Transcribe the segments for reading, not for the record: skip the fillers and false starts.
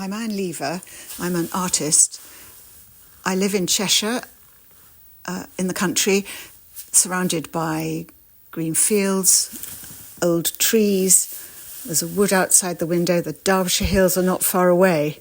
I'm Anne Lever. I'm an artist. I live in Cheshire, in the country, surrounded by green fields, old trees. There's a wood outside the window. The Derbyshire Hills are not far away.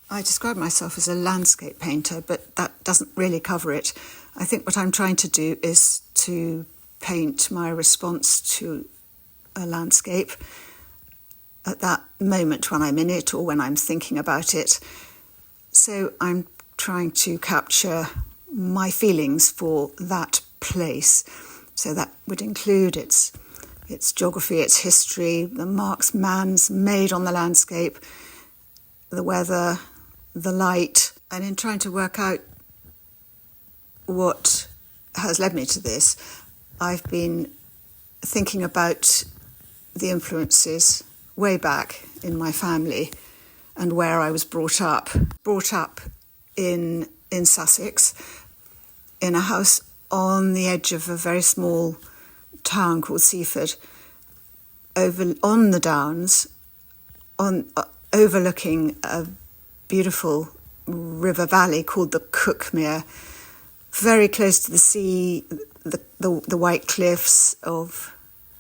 I describe myself as a landscape painter, but that doesn't really cover it. I think what I'm trying to do is to paint my response to a landscape at that moment when I'm in it or when I'm thinking about it. So I'm trying to capture my feelings for that place. So that would include its geography, its history, the marks man's made on the landscape, the weather, the light. And in trying to work out what has led me to this, I've been thinking about the influences way back in my family and where I was brought up. Brought up in Sussex, in a house on the edge of a very small town called Seaford, on the Downs, overlooking a beautiful river valley called the Cuckmere, very close to the sea, the white cliffs of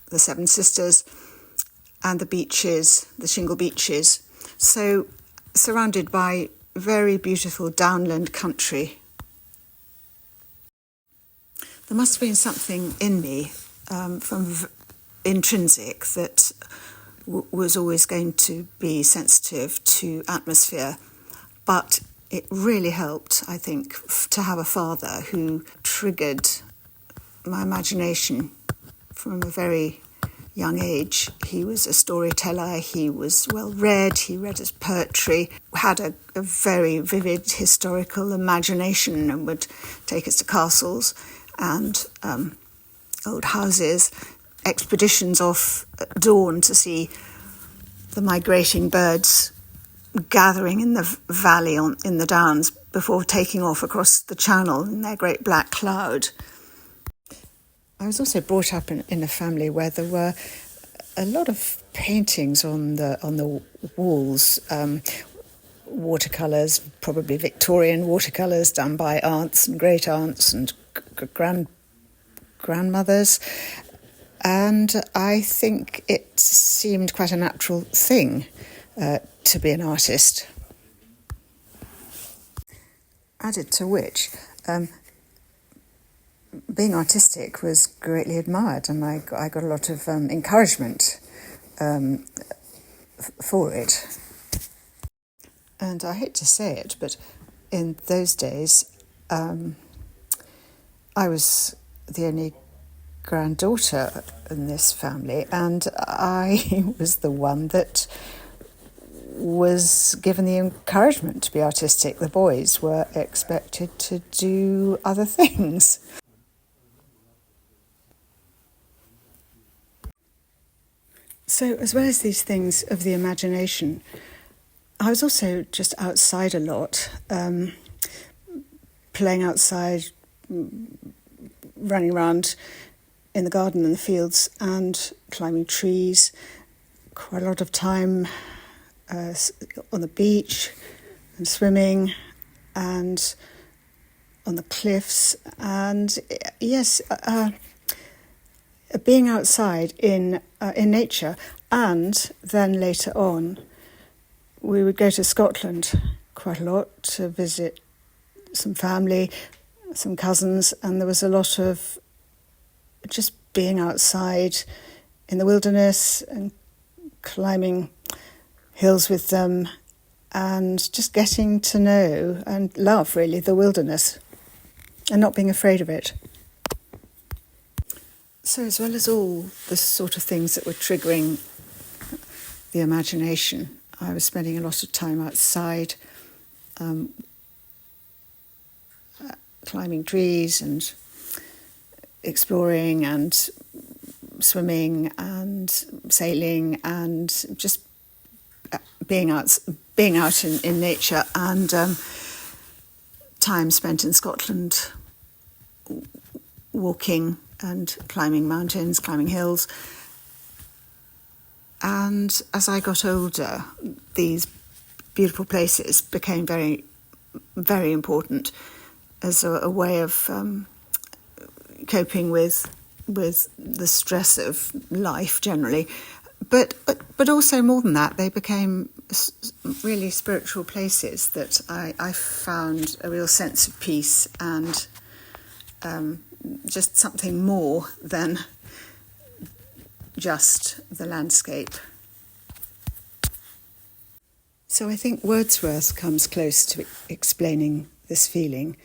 the Seven Sisters, and the beaches, the shingle beaches. So surrounded by very beautiful downland country. There must have been something in me from intrinsic that was always going to be sensitive to atmosphere. But it really helped, I think, to have a father who triggered my imagination from a very young age. He was a storyteller, he was well read, he read his poetry, had a very vivid historical imagination and would take us to castles and old houses, expeditions off at dawn to see the migrating birds gathering in the valley in the Downs before taking off across the channel in their great black cloud. I was also brought up in a family where there were a lot of paintings on the walls, watercolours, probably Victorian watercolours done by aunts and great aunts and grandmothers, and I think it seemed quite a natural thing to be an artist. Added to which, being artistic was greatly admired, and I got a lot of encouragement for it. And I hate to say it, but in those days, I was the only granddaughter in this family, and I was the one that was given the encouragement to be artistic. The boys were expected to do other things. So, as well as these things of the imagination, I was also just outside a lot, playing outside, running around in the garden and the fields and climbing trees, quite a lot of time on the beach and swimming and on the cliffs, and yes, being outside in nature. And then later on we would go to Scotland quite a lot to visit some family, some cousins, and there was a lot of just being outside in the wilderness and climbing hills with them and just getting to know and love, really, the wilderness and not being afraid of it. So as well as all the sort of things that were triggering the imagination, I was spending a lot of time outside, climbing trees and exploring and swimming and sailing and just being out in nature, and time spent in Scotland walking and climbing mountains, climbing hills, And as I got older, these beautiful places became very, very important as a way of coping with the stress of life generally. But also more than that, they became really spiritual places that I found a real sense of peace and just something more than just the landscape. So I think Wordsworth comes close to explaining this feeling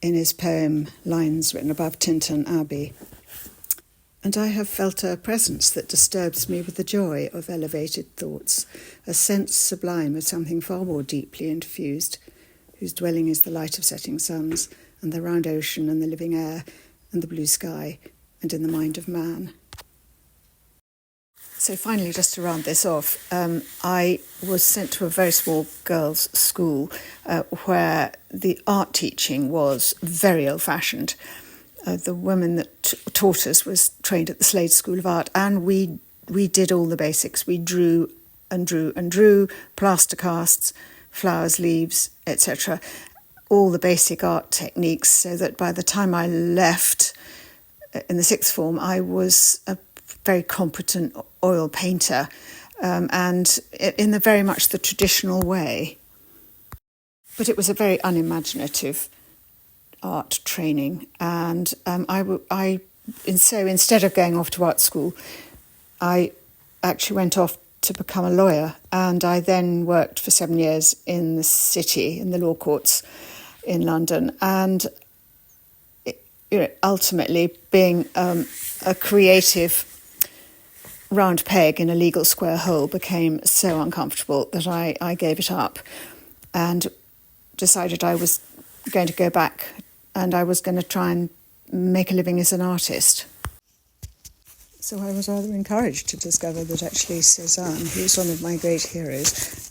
in his poem Lines Written Above Tintern Abbey. And I have felt a presence that disturbs me with the joy of elevated thoughts, a sense sublime of something far more deeply infused, whose dwelling is the light of setting suns, and the round ocean, and the living air, and the blue sky, and in the mind of man. So finally, just to round this off, I was sent to a very small girls' school where the art teaching was very old-fashioned. The woman that taught us was trained at the Slade School of Art, and we did all the basics. We drew and drew and drew, plaster casts, flowers, leaves, etc. All the basic art techniques, so that by the time I left in the sixth form, I was a very competent oil painter, and in the very much the traditional way. But it was a very unimaginative art training, and so instead of going off to art school, I actually went off to become a lawyer, and I then worked for 7 years in the city, in the law courts in London, and ultimately being a creative round peg in a legal square hole became so uncomfortable that I gave it up and decided I was going to go back and I was going to try and make a living as an artist. So I was rather encouraged to discover that actually Cézanne, who's one of my great heroes,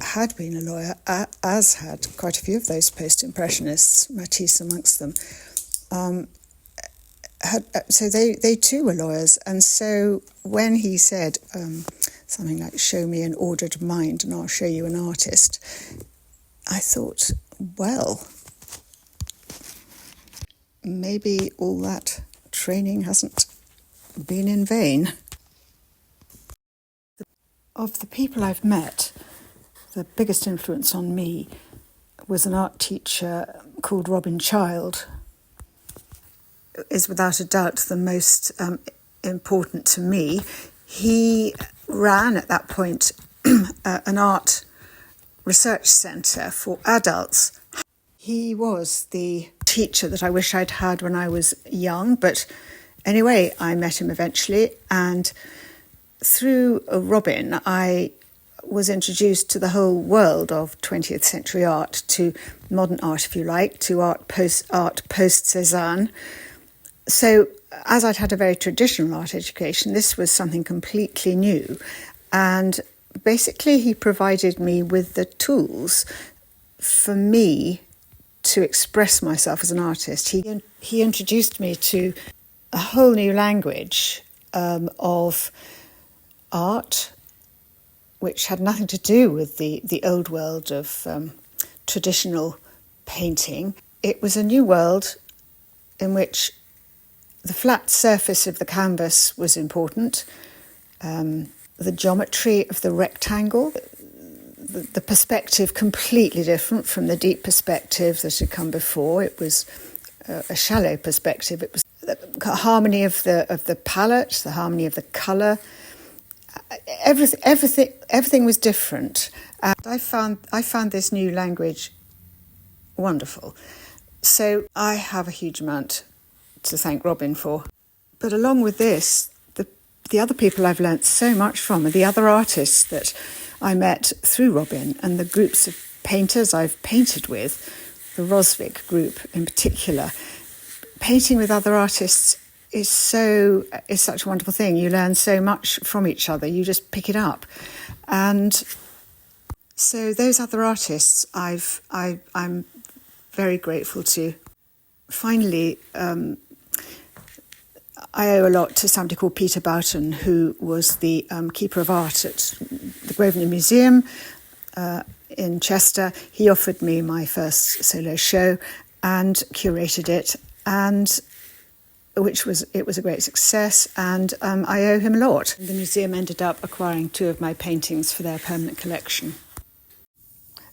had been a lawyer, as had quite a few of those post-impressionists, Matisse amongst them. So they too were lawyers, and so when he said something like, "Show me an ordered mind and I'll show you an artist," I thought, well, maybe all that training hasn't been in vain. Of the people I've met, the biggest influence on me was an art teacher called Robin Child. Is without a doubt the most important to me. He ran at that point an art research centre for adults. He was the teacher that I wish I'd had when I was young, but anyway, I met him eventually, and through Robin I was introduced to the whole world of 20th century art, to modern art if you like, to art post-Cézanne. So, as I'd had a very traditional art education, this was something completely new. And basically, he provided me with the tools for me to express myself as an artist. He introduced me to a whole new language of art, which had nothing to do with the old world of traditional painting. It was a new world in which the flat surface of the canvas was important, the geometry of the rectangle, the perspective completely different from the deep perspective that had come before. It was a shallow perspective. It was the harmony of the palette, the harmony of the colour. Everything was different. And I found this new language wonderful. So I have a huge amount to thank Robin for. But along with this, the other people I've learnt so much from are the other artists that I met through Robin, and the groups of painters I've painted with, the Rosvik group in particular. Painting with other artists is such a wonderful thing. You learn so much from each other. You just pick it up. And so those other artists I'm very grateful to. Finally, I owe a lot to somebody called Peter Boughton, who was the keeper of art at the Grosvenor Museum in Chester. He offered me my first solo show and curated it, and it was a great success, and I owe him a lot. The museum ended up acquiring 2 of my paintings for their permanent collection.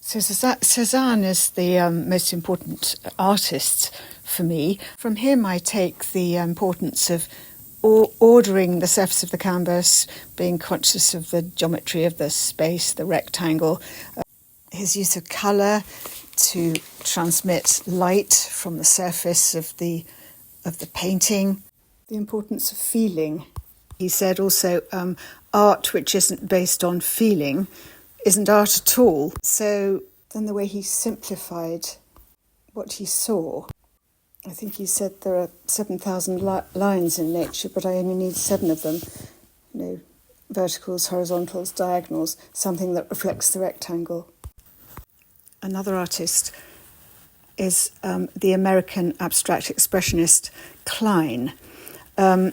So Cézanne is the most important artist for me. From him I take the importance of ordering the surface of the canvas, being conscious of the geometry of the space, the rectangle, his use of colour to transmit light from the surface of the painting, the importance of feeling. He said also, art which isn't based on feeling isn't art at all. So then the way he simplified what he saw, I think he said there are 7,000 lines in nature, but I only need 7 of them. Verticals, horizontals, diagonals, something that reflects the rectangle. Another artist is the American abstract expressionist Klein. I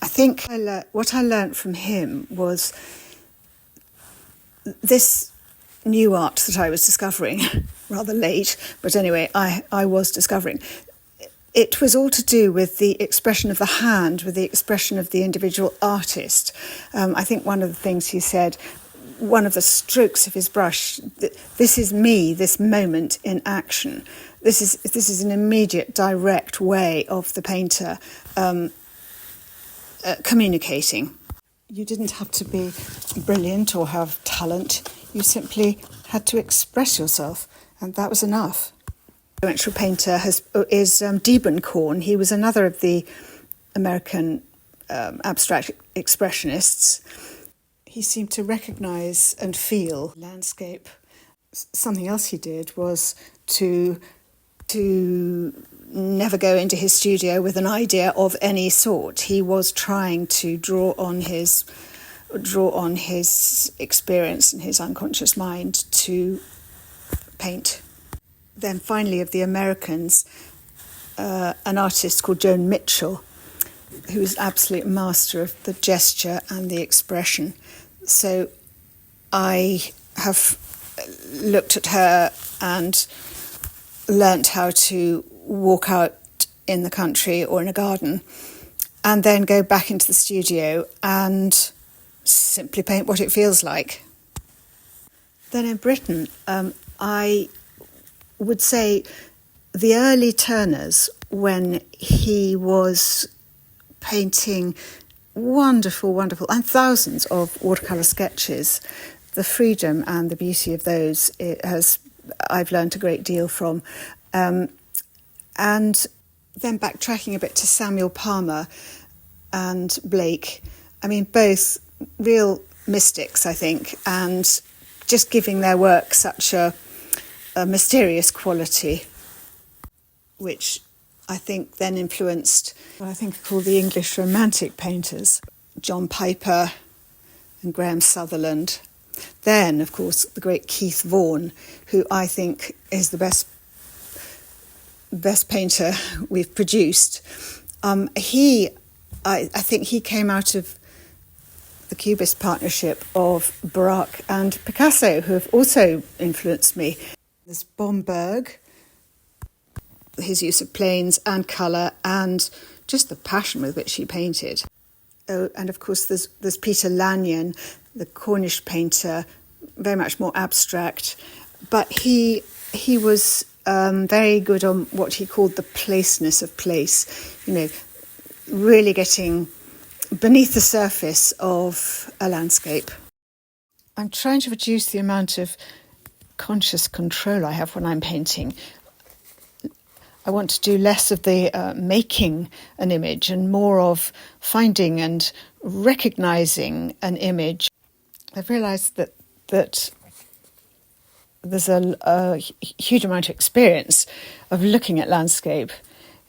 think what I learnt from him was this new art that I was discovering, rather late, but anyway, I was discovering. It was all to do with the expression of the hand, with the expression of the individual artist. I think one of the things he said, one of the strokes of his brush, this is me, this moment in action. This is an immediate, direct way of the painter communicating. You didn't have to be brilliant or have talent. You simply had to express yourself, and that was enough. The influential painter is Diebenkorn. He was another of the American abstract expressionists. He seemed to recognise and feel landscape. Something else he did was to never go into his studio with an idea of any sort. He was trying to draw on his experience and his unconscious mind to paint. Then finally, of the Americans, an artist called Joan Mitchell, who was an absolute master of the gesture and the expression. So I have looked at her and learnt how to walk out in the country or in a garden and then go back into the studio and simply paint what it feels like. Then in Britain, I would say the early Turners, when he was painting wonderful, and thousands of watercolour sketches, the freedom and the beauty of those I've learned a great deal from. And then backtracking a bit to Samuel Palmer and Blake, I mean, both real mystics, I think, and just giving their work such a mysterious quality, which I think then influenced what I think are called the English Romantic painters, John Piper and Graham Sutherland. Then, of course, the great Keith Vaughan, who I think is the best painter we've produced. I think he came out of the Cubist partnership of Braque and Picasso, who have also influenced me. There's Bomberg, his use of planes and colour and just the passion with which he painted. Oh, and of course there's Peter Lanyon, the Cornish painter, very much more abstract, but he was very good on what he called the placeness of place, really getting beneath the surface of a landscape. I'm trying to reduce the amount of conscious control I have when I'm painting. I want to do less of the making an image and more of finding and recognising an image. I've realised that there's a huge amount of experience of looking at landscape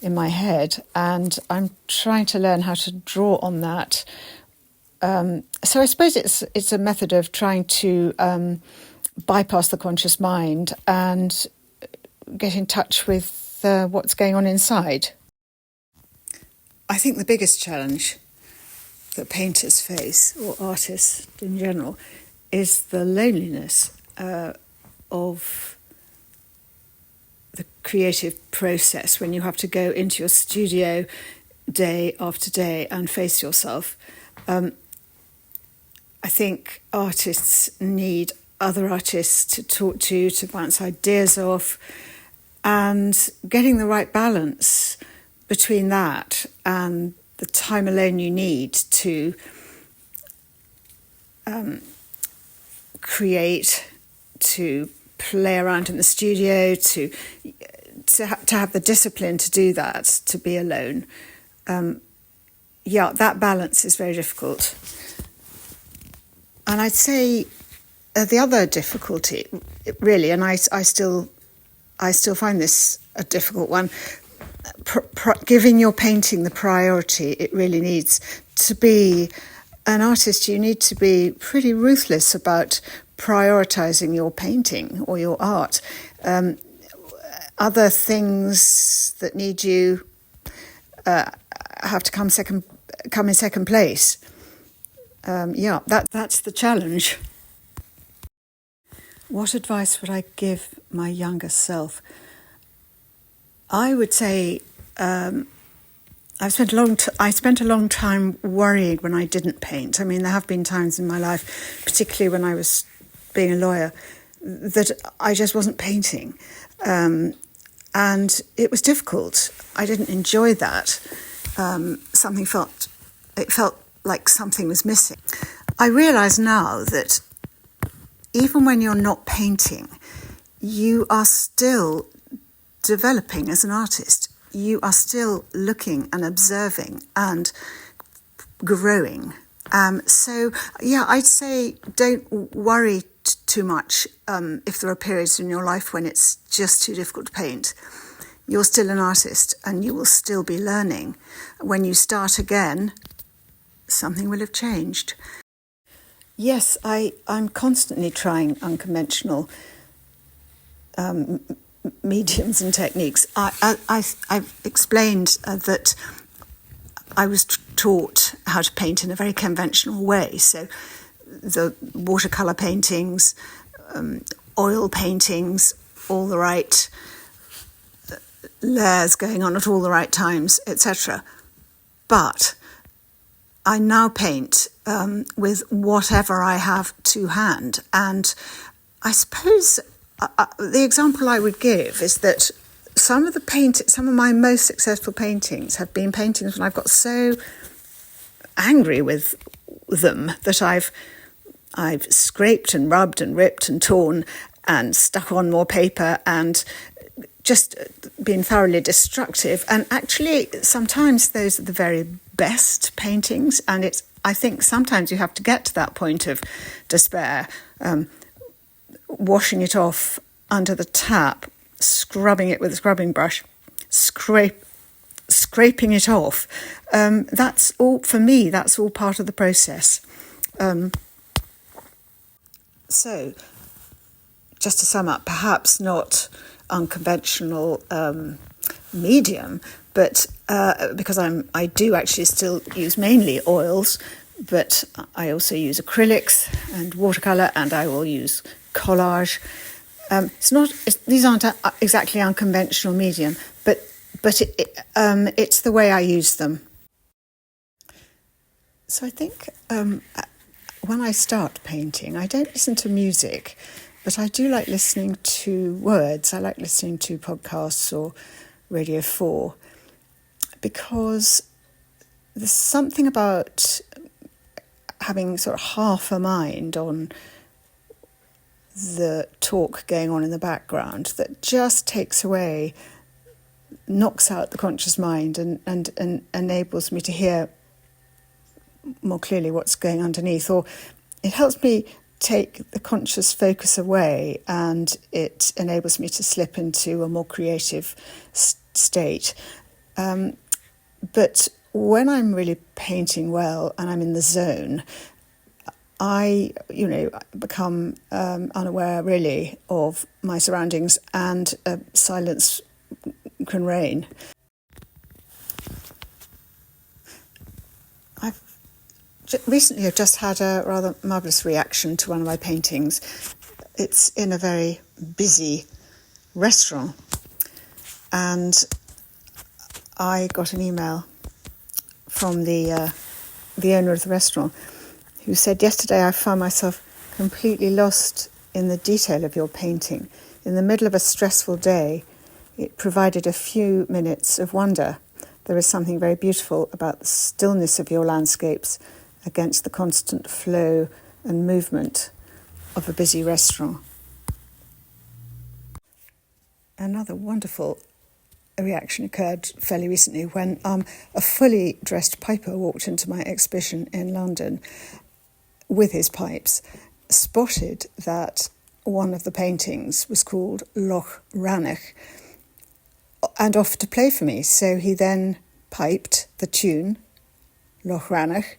in my head, and I'm trying to learn how to draw on that. So I suppose it's a method of trying to bypass the conscious mind and get in touch with what's going on inside. I think the biggest challenge that painters face, or artists in general, is the loneliness of the creative process when you have to go into your studio day after day and face yourself. I think artists need other artists to talk to bounce ideas off, and getting the right balance between that and the time alone you need to create, to play around in the studio, to have the discipline to do that, to be alone. That balance is very difficult. And I'd say the other difficulty, really, and I still find this a difficult one, giving your painting the priority it really needs. To be an artist, you need to be pretty ruthless about prioritising your painting or your art. Other things that need you have to come in second place. That's the challenge. What advice would I give my younger self? I would say I spent a long time worrying when I didn't paint. I mean, there have been times in my life, particularly when I was being a lawyer, that I just wasn't painting. And it was difficult. I didn't enjoy that. It felt like something was missing. I realise now that even when you're not painting, you are still developing as an artist. You are still looking and observing and growing. I'd say don't worry too much if there are periods in your life when it's just too difficult to paint. You're still an artist and you will still be learning. When you start again, something will have changed. Yes, I'm constantly trying unconventional mediums and techniques. I've explained that I was taught how to paint in a very conventional way. So the watercolour paintings, oil paintings, all the right layers going on at all the right times, etc. But I now paint with whatever I have to hand. And I suppose the example I would give is that some of my most successful paintings have been paintings when I've got so angry with them that I've scraped and rubbed and ripped and torn and stuck on more paper and just been thoroughly destructive. And actually, sometimes those are the very best paintings. And I think sometimes you have to get to that point of despair, washing it off under the tap, scrubbing it with a scrubbing brush, scraping it off. That's all, for me, that's all part of the process. So, just to sum up, perhaps not unconventional medium, but because I do actually still use mainly oils, but I also use acrylics and watercolour, and I will use collage. These aren't exactly unconventional medium, but it's the way I use them. So I think when I start painting, I don't listen to music, but I do like listening to words. I like listening to podcasts or Radio 4, because there's something about having sort of half a mind on the talk going on in the background that just knocks out the conscious mind and enables me to hear more clearly what's going underneath, or it helps me take the conscious focus away, and it enables me to slip into a more creative state. But when I'm really painting well and I'm in the zone, I become unaware really of my surroundings, and silence can reign. recently I've just had a rather marvellous reaction to one of my paintings. It's in a very busy restaurant, and I got an email from the owner of the restaurant, who said, "Yesterday I found myself completely lost in the detail of your painting. In the middle of a stressful day, it provided a few minutes of wonder. There is something very beautiful about the stillness of your landscapes against the constant flow and movement of a busy restaurant." Another wonderful reaction occurred fairly recently when a fully dressed piper walked into my exhibition in London with his pipes, spotted that one of the paintings was called Loch Rannoch, and offered to play for me. So he then piped the tune, Loch Rannoch,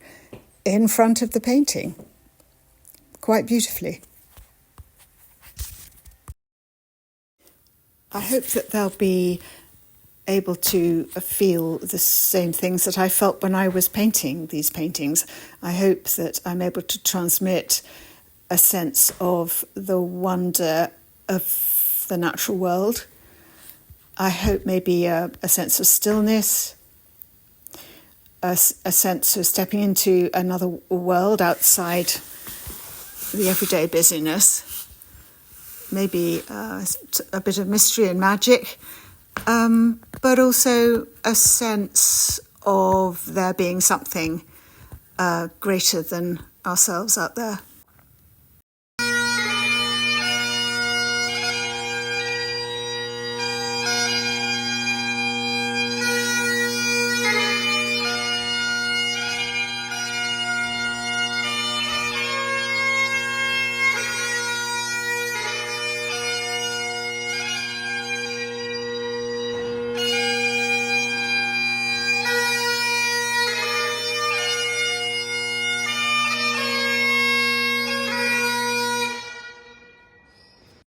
in front of the painting, quite beautifully. I hope that they'll be able to feel the same things that I felt when I was painting these paintings. I hope that I'm able to transmit a sense of the wonder of the natural world. I hope maybe a sense of stillness, a sense of stepping into another world outside the everyday busyness, maybe a bit of mystery and magic, but also a sense of there being something greater than ourselves out there.